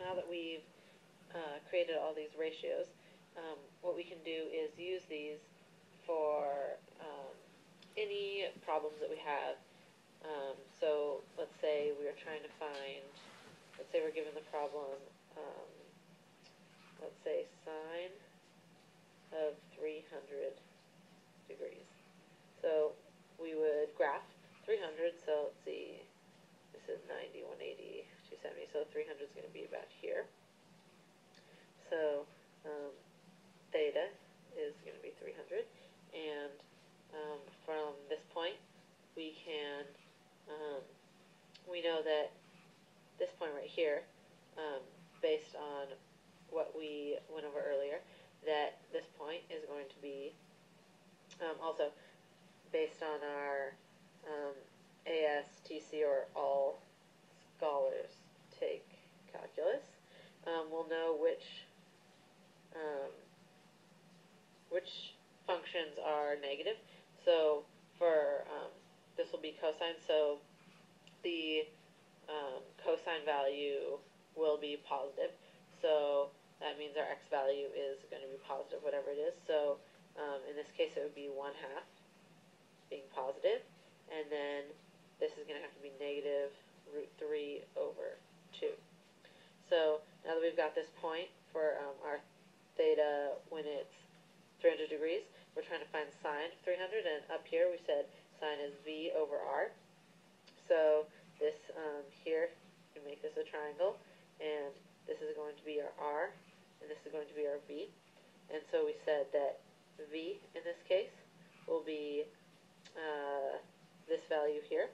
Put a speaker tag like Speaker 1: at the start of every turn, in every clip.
Speaker 1: now that we've created all these ratios, what we can do is use these for any problems that we have. So let's say we are trying to find, let's say we're given the problem, let's say sine of 300 degrees. So we would graph 300, so let's see, this is 90, 180, 270, so 300 is going to be about here. So theta is going to be 300, and from this point we can, we know that this point right here, based on what we went over earlier, that this point is going to be, also based on our ASTC, or All Scholars Take Calculus, we'll know which functions are negative. So for this will be cosine, so the cosine value will be positive. So that means our x value is going to be positive, whatever it is. So in this case, it would be 1/2 being positive, and then this is going to have to be negative √3 over 2. So now that we've got this point for our theta when it's 300 degrees, we're trying to find sine of 300, and up here we said sine is v over r. So this here, you make this a triangle, and this is going to be our r, and this is going to be our v. And so we said that v in this case will be this value here.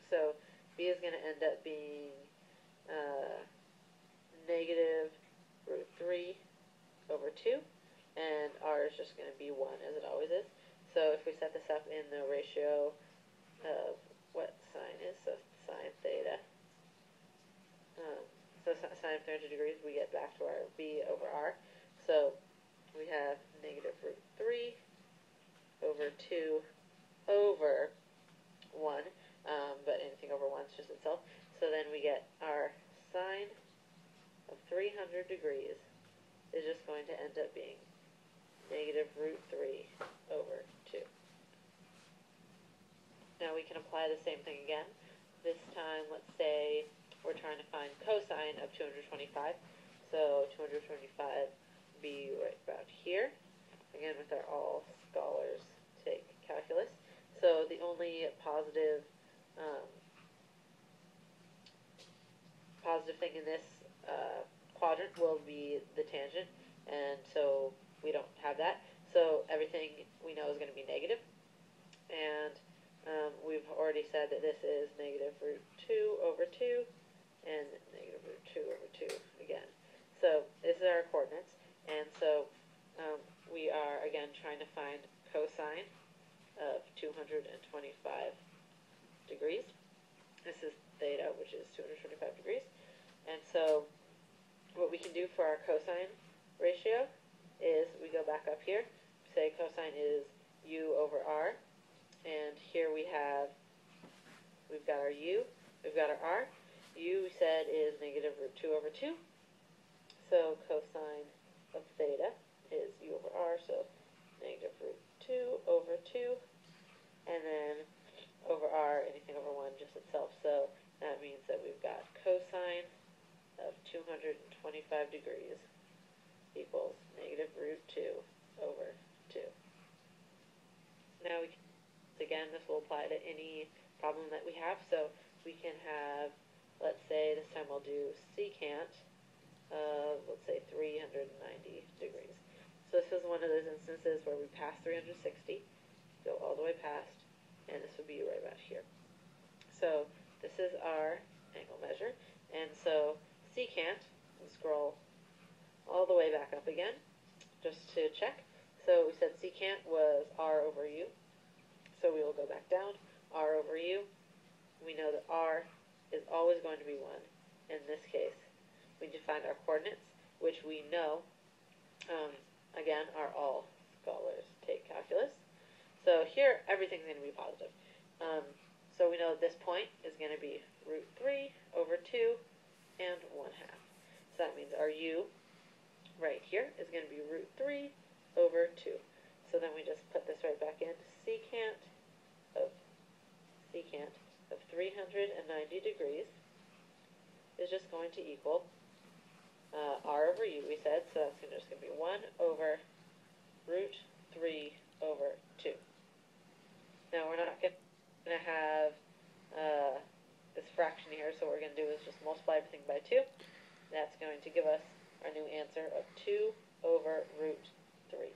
Speaker 1: So v is going to end up being negative √3 over 2, and r is just going to be 1, as it always is. So if we set this up in the ratio of what sine is, so sine theta, so sine of 300 degrees, we get back to our v over r. So we have negative √3 over 2 over 1, but anything over 1 is just itself. So then we get our sine of 300 degrees is just going to end up being negative √3 over 2. Now we can apply the same thing again. This time, let's say we're trying to find cosine of 225. So 225 would be right about here. Again, with our All Scholars Take Calculus. So the only positive positive thing in this quadrant will be the tangent, and so we don't have that. So everything we know is going to be negative, and we've already said that this is negative √2 over 2 and negative √2 over 2 again. So this is our coordinates, and so we are again trying to find cosine of 225 degrees. This is theta, which is 225 degrees. And so what we can do for our cosine ratio is we go back up here, say cosine is u over r, and here we've got our u, we've got our r. U, we said, is negative √2 over 2. So cosine of theta is u over r, so negative √2 over 2, and then over r, anything over 1, just itself. So that means that we've got cosine of 225 degrees equals negative √2 over 2. Now we can, again, this will apply to any problem that we have. So we can have, let's say this time we'll do secant of, let's say, 390 degrees. So this is one of those instances where we pass 360, go all the way past, and this would be right about here. So this is our angle measure, and so secant, we'll scroll all the way back up again, just to check. So we said secant was r over u, so we will go back down, r over u. We know that r is always going to be 1. In this case, we define our coordinates, which we know, again, are All Scholars Take Calculus. So here, everything's going to be positive. So we know this point is going to be √3 over 2 and 1/2. So that means our u right here is going to be root 3 over 2. So then we just put this right back in. Secant of 390 degrees is just going to equal r over u, we said, so that's just going to be 1 over root 3 over 2. Now we're not going to have this fraction here, so what we're going to do is just multiply everything by 2. That's going to give us our new answer of 2 over root 3.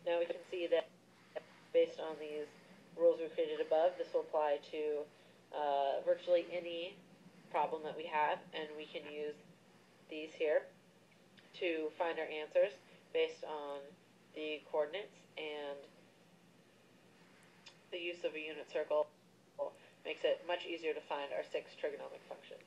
Speaker 1: Now we can see that based on these rules we created above, this will apply to virtually any problem that we have, and we can use these here to find our answers based on the coordinates, and the use of a unit circle makes it much easier to find our 6 trigonomic functions.